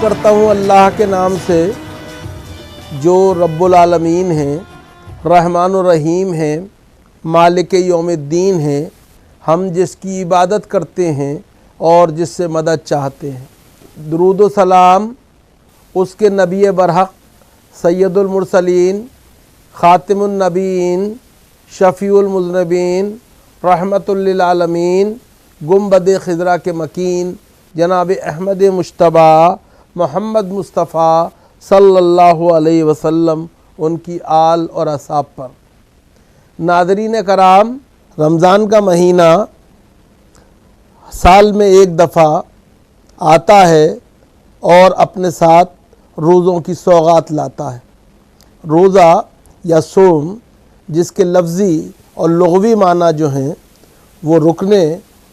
کرتا ہوں اللہ کے نام سے جو رب العالمین ہیں، رحمان الرحیم ہیں، مالک یوم الدین ہیں، ہم جس کی عبادت کرتے ہیں اور جس سے مدد چاہتے ہیں۔ درود و سلام اس کے نبی برحق سید المرسلین، خاتم النبیین، شفیع المذنبین، رحمت للعالمین، گنبد خضرا کے مکین جناب احمد مجتبیٰ محمد مصطفیٰ صلی اللہ علیہ وسلم، ان کی آل اور اصحاب پر۔ ناظرین کرام، رمضان کا مہینہ سال میں ایک دفعہ آتا ہے اور اپنے ساتھ روزوں کی سوغات لاتا ہے۔ روزہ یا صوم جس کے لفظی اور لغوی معنی جو ہیں وہ رکنے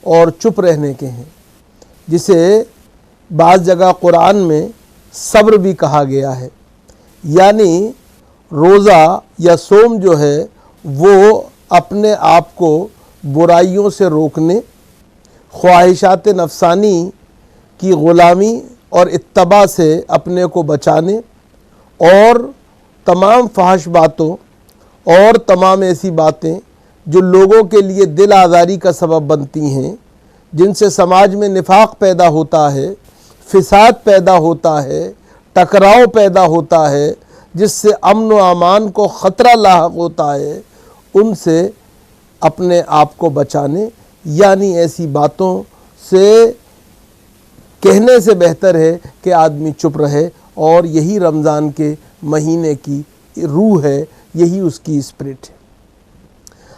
اور چپ رہنے کے ہیں، جسے بعض جگہ قرآن میں صبر بھی کہا گیا ہے۔ یعنی روزہ یا صوم جو ہے وہ اپنے آپ کو برائیوں سے روکنے، خواہشات نفسانی کی غلامی اور اتباع سے اپنے کو بچانے، اور تمام فحش باتوں اور تمام ایسی باتیں جو لوگوں کے لیے دل آزاری کا سبب بنتی ہیں، جن سے سماج میں نفاق پیدا ہوتا ہے، فساد پیدا ہوتا ہے، ٹکراؤ پیدا ہوتا ہے، جس سے امن و امان کو خطرہ لاحق ہوتا ہے، ان سے اپنے آپ کو بچانے، یعنی ایسی باتوں سے کہنے سے بہتر ہے کہ آدمی چپ رہے، اور یہی رمضان کے مہینے کی روح ہے، یہی اس کی اسپرٹ ہے۔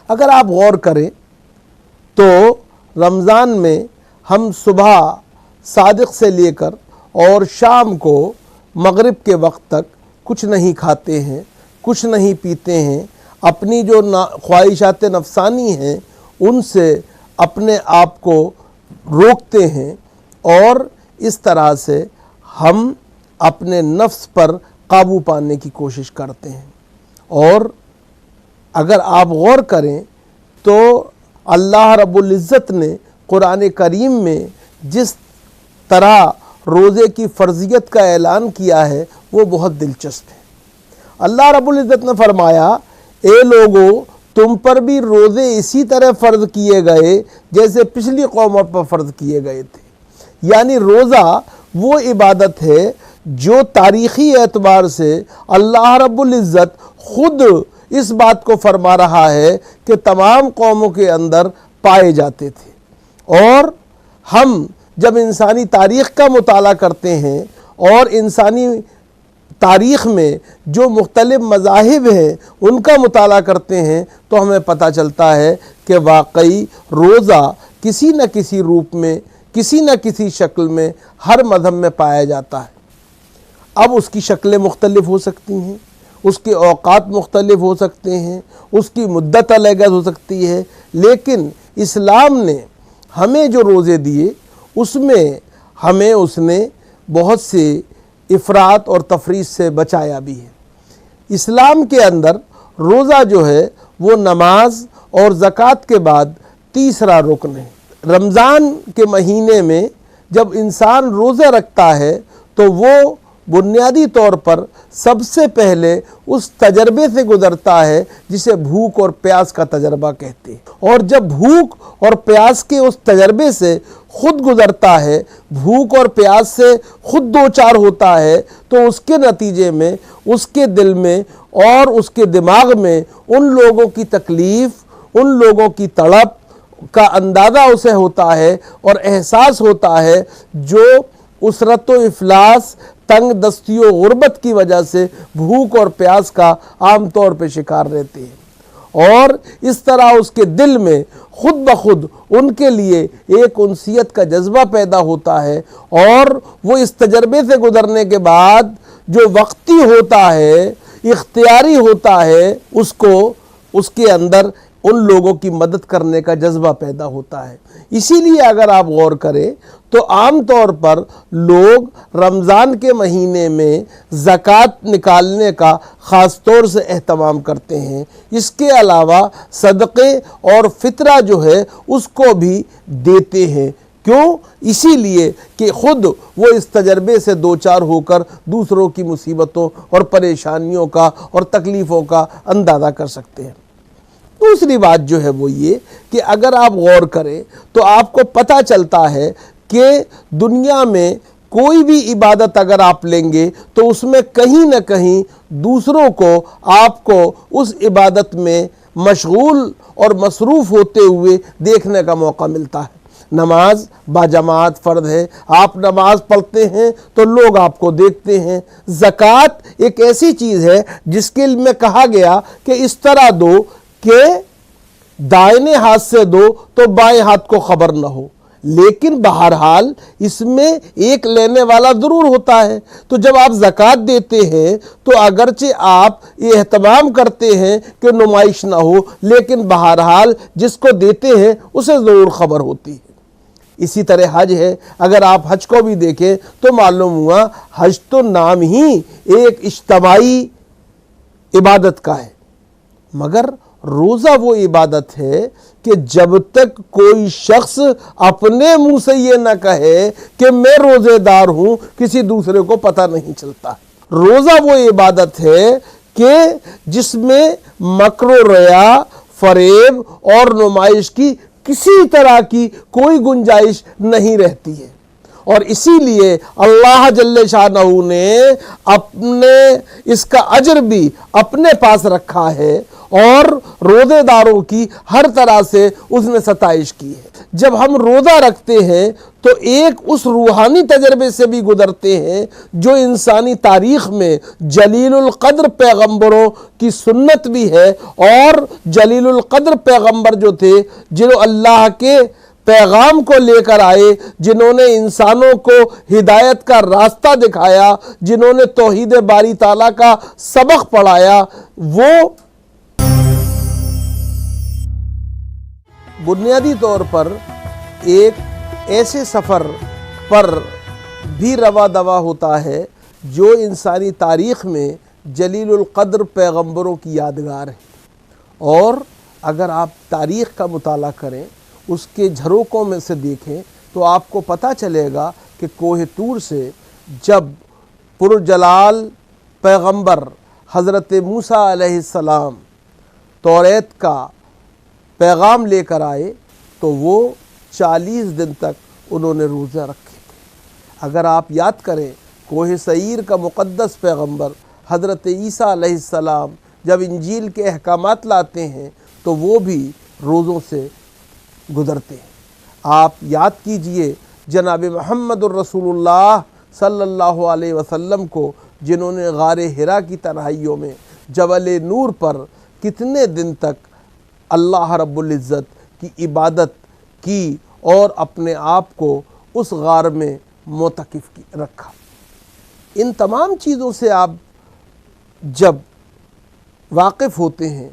اگر آپ غور کریں تو رمضان میں ہم صبح صادق سے لے کر اور شام کو مغرب کے وقت تک کچھ نہیں کھاتے ہیں، کچھ نہیں پیتے ہیں، اپنی جو خواہشات نفسانی ہیں ان سے اپنے آپ کو روکتے ہیں، اور اس طرح سے ہم اپنے نفس پر قابو پانے کی کوشش کرتے ہیں۔ اور اگر آپ غور کریں تو اللہ رب العزت نے قرآن کریم میں جس طرح روزے کی فرضیت کا اعلان کیا ہے وہ بہت دلچسپ ہے۔ اللہ رب العزت نے فرمایا، اے لوگو، تم پر بھی روزے اسی طرح فرض کیے گئے جیسے پچھلی قوموں پر فرض کیے گئے تھے۔ یعنی روزہ وہ عبادت ہے جو تاریخی اعتبار سے اللہ رب العزت خود اس بات کو فرما رہا ہے کہ تمام قوموں کے اندر پائے جاتے تھے۔ اور ہم جب انسانی تاریخ کا مطالعہ کرتے ہیں اور انسانی تاریخ میں جو مختلف مذاہب ہیں ان کا مطالعہ کرتے ہیں تو ہمیں پتہ چلتا ہے کہ واقعی روزہ کسی نہ کسی روپ میں، کسی نہ کسی شکل میں ہر مذہب میں پایا جاتا ہے۔ اب اس کی شکلیں مختلف ہو سکتی ہیں، اس کے اوقات مختلف ہو سکتے ہیں، اس کی مدت الگ ہو سکتی ہے، لیکن اسلام نے ہمیں جو روزے دیے اس میں ہمیں اس نے بہت سے افراط اور تفریط سے بچایا بھی ہے۔ اسلام کے اندر روزہ جو ہے وہ نماز اور زکوٰۃ کے بعد تیسرا رکن ہے۔ رمضان کے مہینے میں جب انسان روزہ رکھتا ہے تو وہ بنیادی طور پر سب سے پہلے اس تجربے سے گزرتا ہے جسے بھوک اور پیاس کا تجربہ کہتے ہیں، اور جب بھوک اور پیاس کے اس تجربے سے خود گزرتا ہے، بھوک اور پیاس سے خود دوچار ہوتا ہے، تو اس کے نتیجے میں اس کے دل میں اور اس کے دماغ میں ان لوگوں کی تکلیف، ان لوگوں کی تڑپ کا اندازہ اسے ہوتا ہے اور احساس ہوتا ہے جو اسرت و افلاس، تنگ دستی و غربت کی وجہ سے بھوک اور پیاس کا عام طور پہ شکار رہتے ہیں، اور اس طرح اس کے دل میں خود بخود ان کے لیے ایک انسیت کا جذبہ پیدا ہوتا ہے، اور وہ اس تجربے سے گزرنے کے بعد جو وقتی ہوتا ہے، اختیاری ہوتا ہے، اس کو اس کے اندر ان لوگوں کی مدد کرنے کا جذبہ پیدا ہوتا ہے۔ اسی لیے اگر آپ غور کریں تو عام طور پر لوگ رمضان کے مہینے میں زکوٰۃ نکالنے کا خاص طور سے اہتمام کرتے ہیں۔ اس کے علاوہ صدقے اور فطرہ جو ہے اس کو بھی دیتے ہیں، کیوں؟ اسی لیے کہ خود وہ اس تجربے سے دوچار ہو کر دوسروں کی مصیبتوں اور پریشانیوں کا اور تکلیفوں کا اندازہ کر سکتے ہیں۔ دوسری بات جو ہے وہ یہ کہ اگر آپ غور کریں تو آپ کو پتہ چلتا ہے کہ دنیا میں کوئی بھی عبادت اگر آپ لیں گے تو اس میں کہیں نہ کہیں دوسروں کو آپ کو اس عبادت میں مشغول اور مصروف ہوتے ہوئے دیکھنے کا موقع ملتا ہے۔ نماز باجماعت فرض ہے، آپ نماز پڑھتے ہیں تو لوگ آپ کو دیکھتے ہیں۔ زکوٰۃ ایک ایسی چیز ہے جس کے لیے کہا گیا کہ اس طرح دو کہ دائیں ہاتھ سے دو تو بائیں ہاتھ کو خبر نہ ہو، لیکن بہرحال اس میں ایک لینے والا ضرور ہوتا ہے۔ تو جب آپ زکوٰۃ دیتے ہیں تو اگرچہ آپ یہ اہتمام کرتے ہیں کہ نمائش نہ ہو، لیکن بہرحال جس کو دیتے ہیں اسے ضرور خبر ہوتی ہے۔ اسی طرح حج ہے، اگر آپ حج کو بھی دیکھیں تو معلوم ہوا حج تو نام ہی ایک اجتماعی عبادت کا ہے، مگر روزہ وہ عبادت ہے کہ جب تک کوئی شخص اپنے منہ سے یہ نہ کہے کہ میں روزے دار ہوں، کسی دوسرے کو پتہ نہیں چلتا۔ روزہ وہ عبادت ہے کہ جس میں مکر و ریا، فریب اور نمائش کی کسی طرح کی کوئی گنجائش نہیں رہتی ہے، اور اسی لیے اللہ جل شانہ نے اپنے اس کا اجر بھی اپنے پاس رکھا ہے، اور روزے داروں کی ہر طرح سے اس نے ستائش کی ہے۔ جب ہم روزہ رکھتے ہیں تو ایک اس روحانی تجربے سے بھی گزرتے ہیں جو انسانی تاریخ میں جلیل القدر پیغمبروں کی سنت بھی ہے، اور جلیل القدر پیغمبر جو تھے جنہوں اللہ کے پیغام کو لے کر آئے، جنہوں نے انسانوں کو ہدایت کا راستہ دکھایا، جنہوں نے توحید باری تعالیٰ کا سبق پڑھایا، وہ بنیادی طور پر ایک ایسے سفر پر بھی روا دوا ہوتا ہے جو انسانی تاریخ میں جلیل القدر پیغمبروں کی یادگار ہے۔ اور اگر آپ تاریخ کا مطالعہ کریں، اس کے جھروکوں میں سے دیکھیں تو آپ کو پتہ چلے گا کہ کوہ طور سے جب پرجلال پیغمبر حضرت موسیٰ علیہ السلام توریت کا پیغام لے کر آئے تو وہ 40 دن تک انہوں نے روزہ رکھے تھے۔ اگر آپ یاد کریں کوہ سعیر کا مقدس پیغمبر حضرت عیسیٰ علیہ السلام جب انجیل کے احکامات لاتے ہیں تو وہ بھی روزوں سے گزرتے ہیں۔ آپ یاد کیجئے جناب محمد الرسول اللہ صلی اللہ علیہ وسلم کو، جنہوں نے غار حرا کی تنہائیوں میں جبل نور پر کتنے دن تک اللہ رب العزت کی عبادت کی اور اپنے آپ کو اس غار میں معتکف رکھا۔ ان تمام چیزوں سے آپ جب واقف ہوتے ہیں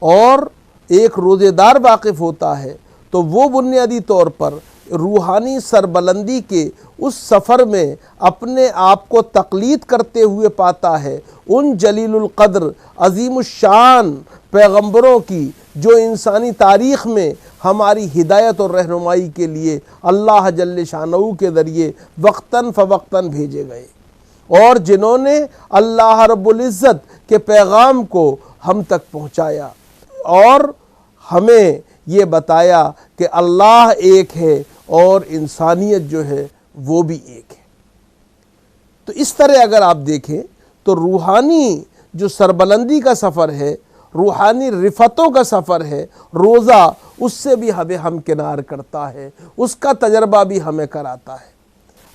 اور ایک روزے دار واقف ہوتا ہے تو وہ بنیادی طور پر روحانی سربلندی کے اس سفر میں اپنے آپ کو تقلید کرتے ہوئے پاتا ہے ان جلیل القدر عظیم الشان پیغمبروں کی جو انسانی تاریخ میں ہماری ہدایت اور رہنمائی کے لیے اللہ جل شانہ کے ذریعے وقتاً فوقتاً بھیجے گئے، اور جنہوں نے اللہ رب العزت کے پیغام کو ہم تک پہنچایا اور ہمیں یہ بتایا کہ اللہ ایک ہے اور انسانیت جو ہے وہ بھی ایک ہے۔ تو اس طرح اگر آپ دیکھیں تو روحانی جو سربلندی کا سفر ہے، روحانی رفتوں کا سفر ہے، روزہ اس سے بھی ہمیں ہمکنار کرتا ہے، اس کا تجربہ بھی ہمیں کراتا ہے۔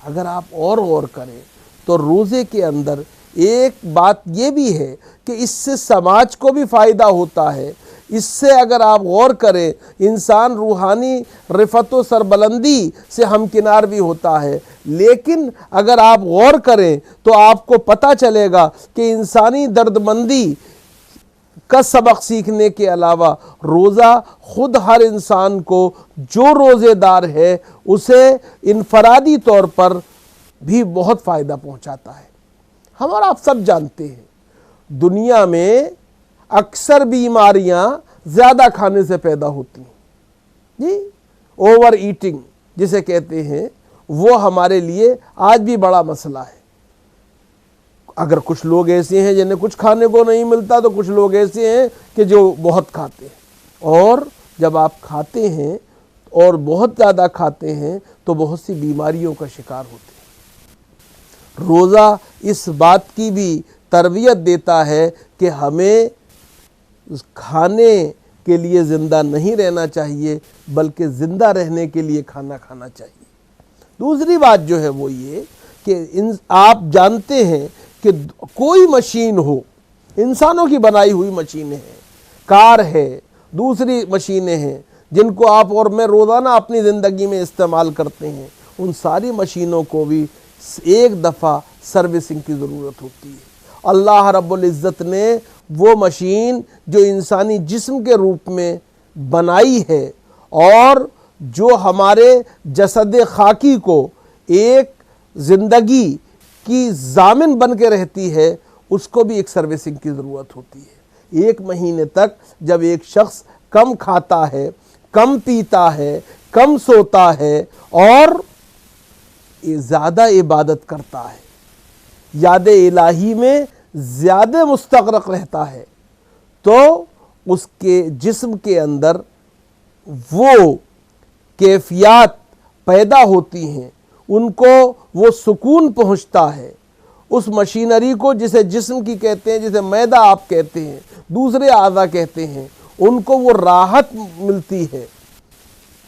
اگر آپ اور غور کریں تو روزے کے اندر ایک بات یہ بھی ہے کہ اس سے سماج کو بھی فائدہ ہوتا ہے۔ اس سے اگر آپ غور کریں انسان روحانی رفت و سربلندی سے ہمکنار بھی ہوتا ہے، لیکن اگر آپ غور کریں تو آپ کو پتہ چلے گا کہ انسانی دردمندی کا سبق سیکھنے کے علاوہ روزہ خود ہر انسان کو جو روزے دار ہے اسے انفرادی طور پر بھی بہت فائدہ پہنچاتا ہے۔ ہم اور آپ سب جانتے ہیں دنیا میں اکثر بیماریاں زیادہ کھانے سے پیدا ہوتی ہیں، جی اوور ایٹنگ جسے کہتے ہیں وہ ہمارے لیے آج بھی بڑا مسئلہ ہے۔ اگر کچھ لوگ ایسے ہیں جنہیں کچھ کھانے کو نہیں ملتا، تو کچھ لوگ ایسے ہیں کہ جو بہت کھاتے ہیں، اور جب آپ کھاتے ہیں اور بہت زیادہ کھاتے ہیں تو بہت سی بیماریوں کا شکار ہوتے ہیں۔ روزہ اس بات کی بھی تربیت دیتا ہے کہ ہمیں کھانے کے لیے زندہ نہیں رہنا چاہیے، بلکہ زندہ رہنے کے لیے کھانا کھانا چاہیے۔ دوسری بات جو ہے وہ یہ کہ آپ جانتے ہیں کہ کوئی مشین ہو، انسانوں کی بنائی ہوئی مشینیں ہیں، کار ہے، دوسری مشینیں ہیں جن کو آپ اور میں روزانہ اپنی زندگی میں استعمال کرتے ہیں، ان ساری مشینوں کو بھی ایک دفعہ سروسنگ کی ضرورت ہوتی ہے۔ اللہ رب العزت نے وہ مشین جو انسانی جسم کے روپ میں بنائی ہے اور جو ہمارے جسد خاکی کو ایک زندگی کی ضامن بن کے رہتی ہے، اس کو بھی ایک سروسنگ کی ضرورت ہوتی ہے۔ ایک مہینے تک جب ایک شخص کم کھاتا ہے، کم پیتا ہے، کم سوتا ہے اور زیادہ عبادت کرتا ہے، یاد الہی میں زیادہ مستغرق رہتا ہے، تو اس کے جسم کے اندر وہ کیفیات پیدا ہوتی ہیں، ان کو وہ سکون پہنچتا ہے۔ اس مشینری کو جسے جسم کی کہتے ہیں، جسے معدہ آپ کہتے ہیں، دوسرے اعضاء کہتے ہیں، ان کو وہ راحت ملتی ہے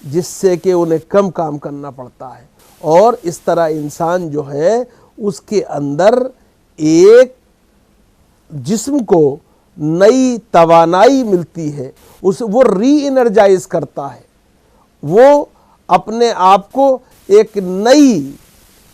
جس سے کہ انہیں کم کام کرنا پڑتا ہے، اور اس طرح انسان جو ہے اس کے اندر ایک جسم کو نئی توانائی ملتی ہے، وہ ری انرجائز کرتا ہے، وہ اپنے آپ کو ایک نئی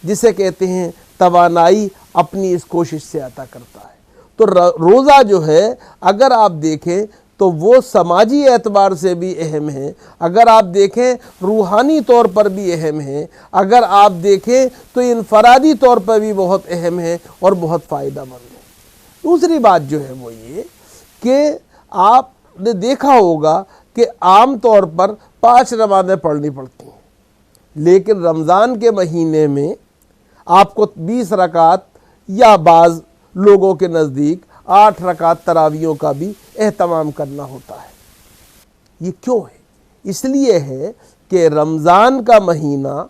جسے کہتے ہیں توانائی اپنی اس کوشش سے عطا کرتا ہے۔ تو روزہ جو ہے اگر آپ دیکھیں تو وہ سماجی اعتبار سے بھی اہم ہے، اگر آپ دیکھیں روحانی طور پر بھی اہم ہے، اگر آپ دیکھیں تو انفرادی طور پر بھی بہت اہم ہے اور بہت فائدہ مند ہے۔ دوسری بات جو ہے وہ یہ کہ آپ نے دیکھا ہوگا کہ عام طور پر 5 نمازیں پڑھنی پڑتی ہیں، لیکن رمضان کے مہینے میں آپ کو 20 رکعت یا بعض لوگوں کے نزدیک 8 رکعت تراویحوں کا بھی اہتمام کرنا ہوتا ہے۔ یہ کیوں ہے؟ اس لیے ہے کہ رمضان کا مہینہ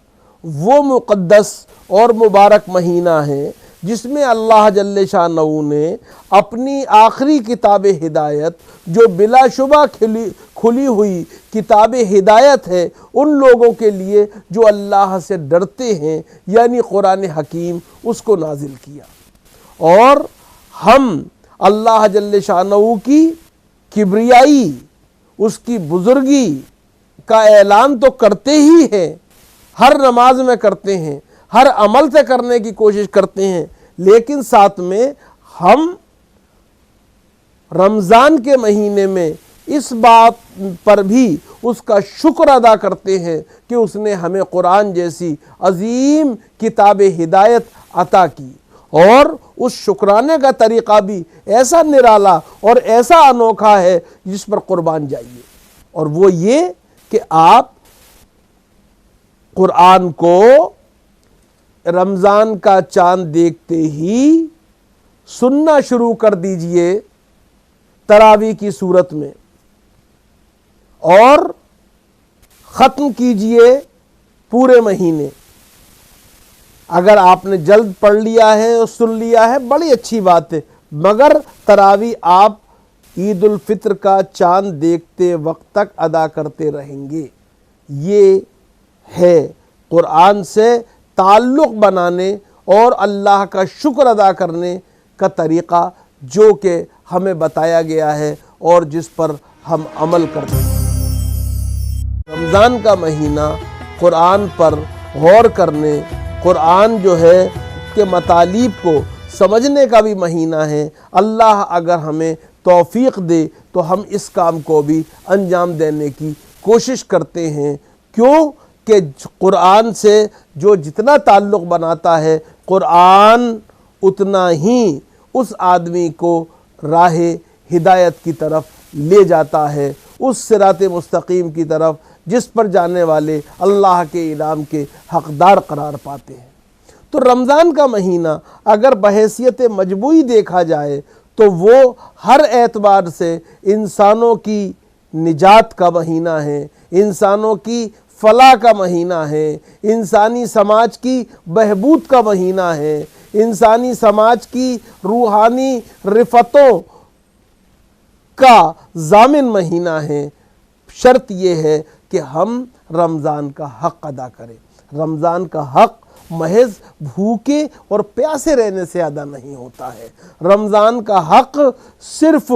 وہ مقدس اور مبارک مہینہ ہے جس میں اللہ جل شانہ نے اپنی آخری کتاب ہدایت جو بلا شبہ کھلی ہوئی کتاب ہدایت ہے ان لوگوں کے لیے جو اللہ سے ڈرتے ہیں، یعنی قرآن حکیم، اس کو نازل کیا۔ اور ہم اللہ جل شانہ کی کبریائی، اس کی بزرگی کا اعلان تو کرتے ہی ہیں، ہر نماز میں کرتے ہیں، ہر عمل سے کرنے کی کوشش کرتے ہیں، لیکن ساتھ میں ہم رمضان کے مہینے میں اس بات پر بھی اس کا شکر ادا کرتے ہیں کہ اس نے ہمیں قرآن جیسی عظیم کتاب ہدایت عطا کی، اور اس شکرانے کا طریقہ بھی ایسا نرالا اور ایسا انوکھا ہے جس پر قربان جائیے، اور وہ یہ کہ آپ قرآن کو رمضان کا چاند دیکھتے ہی سننا شروع کر دیجئے تراویح کی صورت میں، اور ختم کیجئے پورے مہینے۔ اگر آپ نے جلد پڑھ لیا ہے اور سن لیا ہے بڑی اچھی بات ہے، مگر تراویح آپ عید الفطر کا چاند دیکھتے وقت تک ادا کرتے رہیں گے۔ یہ ہے قرآن سے تعلق بنانے اور اللہ کا شکر ادا کرنے کا طریقہ جو کہ ہمیں بتایا گیا ہے اور جس پر ہم عمل کرتے ہیں۔ رمضان کا مہینہ قرآن پر غور کرنے، قرآن جو ہے کہ مطالب کو سمجھنے کا بھی مہینہ ہے۔ اللہ اگر ہمیں توفیق دے تو ہم اس کام کو بھی انجام دینے کی کوشش کرتے ہیں، کیوں کہ قرآن سے جو جتنا تعلق بناتا ہے قرآن اتنا ہی اس آدمی کو راہ ہدایت کی طرف لے جاتا ہے، اس صراط مستقیم کی طرف جس پر جانے والے اللہ کے انعام کے حقدار قرار پاتے ہیں۔ تو رمضان کا مہینہ اگر بحیثیت مجموعی دیکھا جائے تو وہ ہر اعتبار سے انسانوں کی نجات کا مہینہ ہے، انسانوں کی فلاح کا مہینہ ہے، انسانی سماج کی بہبود کا مہینہ ہے، انسانی سماج کی روحانی رفتوں کا ضامن مہینہ ہے۔ شرط یہ ہے کہ ہم رمضان کا حق ادا کریں۔ رمضان کا حق محض بھوکے اور پیاسے رہنے سے ادا نہیں ہوتا ہے۔ رمضان کا حق صرف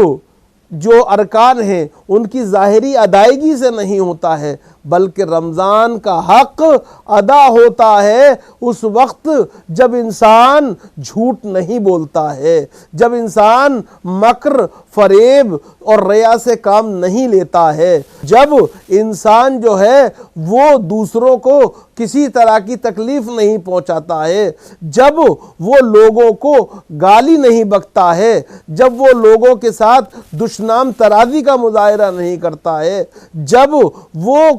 جو ارکان ہیں ان کی ظاہری ادائیگی سے نہیں ہوتا ہے، بلکہ رمضان کا حق ادا ہوتا ہے اس وقت جب انسان جھوٹ نہیں بولتا ہے، جب انسان مکر، فریب اور ریا سے کام نہیں لیتا ہے، جب انسان جو ہے وہ دوسروں کو کسی طرح کی تکلیف نہیں پہنچاتا ہے، جب وہ لوگوں کو گالی نہیں بکتا ہے، جب وہ لوگوں کے ساتھ دشنام ترازی کا مظاہرہ نہیں کرتا ہے، جب وہ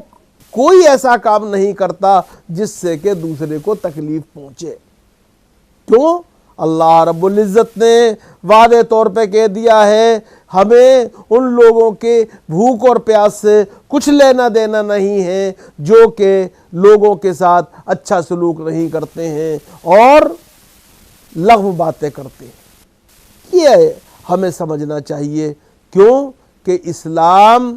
کوئی ایسا کام نہیں کرتا جس سے کہ دوسرے کو تکلیف پہنچے۔ کیوں؟ اللہ رب العزت نے واضح طور پہ کہہ دیا ہے ہمیں ان لوگوں کے بھوک اور پیاس سے کچھ لینا دینا نہیں ہے جو کہ لوگوں کے ساتھ اچھا سلوک نہیں کرتے ہیں اور لغو باتیں کرتے ہیں۔ یہ ہمیں سمجھنا چاہیے، کیوں کہ اسلام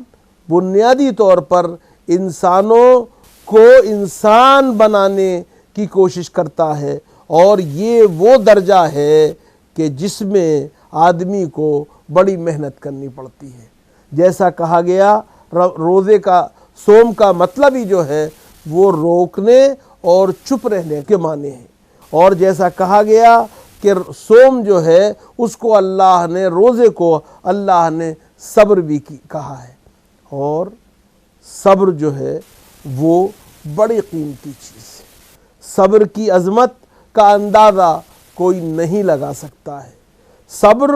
بنیادی طور پر انسانوں کو انسان بنانے کی کوشش کرتا ہے، اور یہ وہ درجہ ہے کہ جس میں آدمی کو بڑی محنت کرنی پڑتی ہے۔ جیسا کہا گیا روزے کا صوم کا مطلب ہی جو ہے وہ روکنے اور چپ رہنے کے معنی ہے، اور جیسا کہا گیا کہ صوم جو ہے اس کو اللہ نے، روزے کو اللہ نے صبر بھی کہا ہے، اور صبر جو ہے وہ بڑی قیمتی چیز ہے۔ صبر کی عظمت کا اندازہ کوئی نہیں لگا سکتا ہے۔ صبر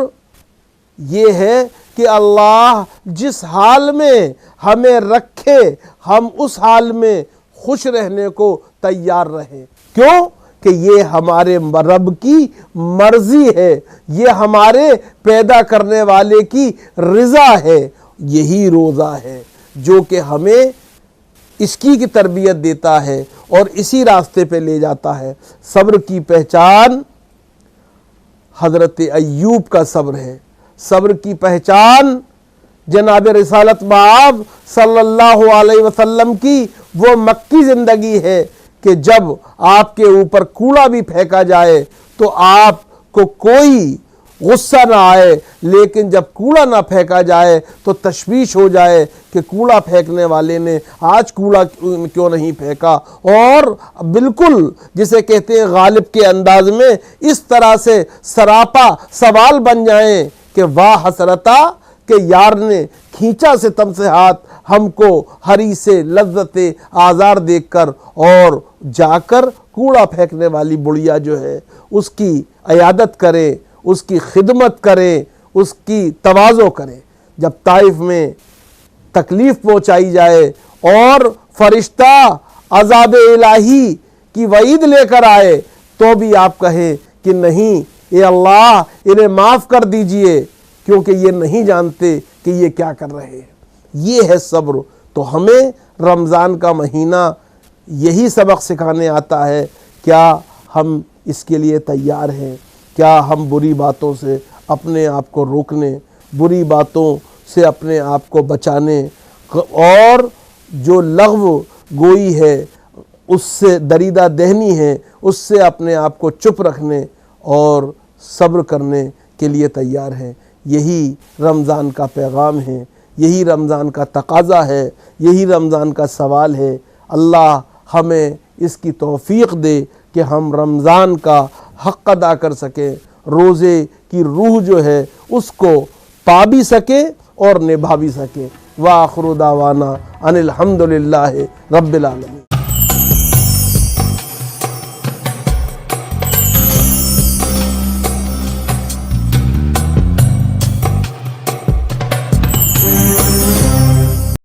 یہ ہے کہ اللہ جس حال میں ہمیں رکھے ہم اس حال میں خوش رہنے کو تیار رہیں۔ کیوں؟ کہ یہ ہمارے رب کی مرضی ہے، یہ ہمارے پیدا کرنے والے کی رضا ہے۔ یہی روزہ ہے جو کہ ہمیں اس کی تربیت دیتا ہے اور اسی راستے پہ لے جاتا ہے۔ صبر کی پہچان حضرت ایوب کا صبر ہے۔ صبر کی پہچان جناب رسالت مآب صلی اللہ علیہ وسلم کی وہ مکی زندگی ہے کہ جب آپ کے اوپر کوڑا بھی پھینکا جائے تو آپ کو کوئی غصہ نہ آئے، لیکن جب کوڑا نہ پھینکا جائے تو تشویش ہو جائے کہ کوڑا پھینکنے والے نے آج کوڑا کیوں نہیں پھینکا، اور بالکل جسے کہتے ہیں غالب کے انداز میں اس طرح سے سراپا سوال بن جائیں کہ واہ حسرتا کہ یار نے کھینچا ستم سے ہاتھ ہم کو ہری سے لذت آزار دیکھ کر، اور جا کر کوڑا پھینکنے والی بڑھیا جو ہے اس کی عیادت کرے، اس کی خدمت کرے، اس کی تواضع کرے۔ جب طائف میں تکلیف پہنچائی جائے اور فرشتہ عذاب الہی کی وعید لے کر آئے تو بھی آپ کہیں کہ نہیں اے اللہ انہیں معاف کر دیجئے، کیونکہ یہ نہیں جانتے کہ یہ کیا کر رہے ہیں۔ یہ ہے صبر۔ تو ہمیں رمضان کا مہینہ یہی سبق سکھانے آتا ہے۔ کیا ہم اس کے لیے تیار ہیں؟ کیا ہم بری باتوں سے اپنے آپ کو روکنے، بری باتوں سے اپنے آپ کو بچانے اور جو لغو گوئی ہے اس سے دریدہ دہنی ہے اس سے اپنے آپ کو چپ رکھنے اور صبر کرنے کے لیے تیار ہیں؟ یہی رمضان کا پیغام ہے، یہی رمضان کا تقاضا ہے، یہی رمضان کا سوال ہے۔ اللہ ہمیں اس کی توفیق دے کہ ہم رمضان کا حق ادا کر سکیں، روزے کی روح جو ہے اس کو پا بھی سکیں اور نبھا بھی سکیں۔ وآخر دعوانا ان الحمد للہ رب العالمین۔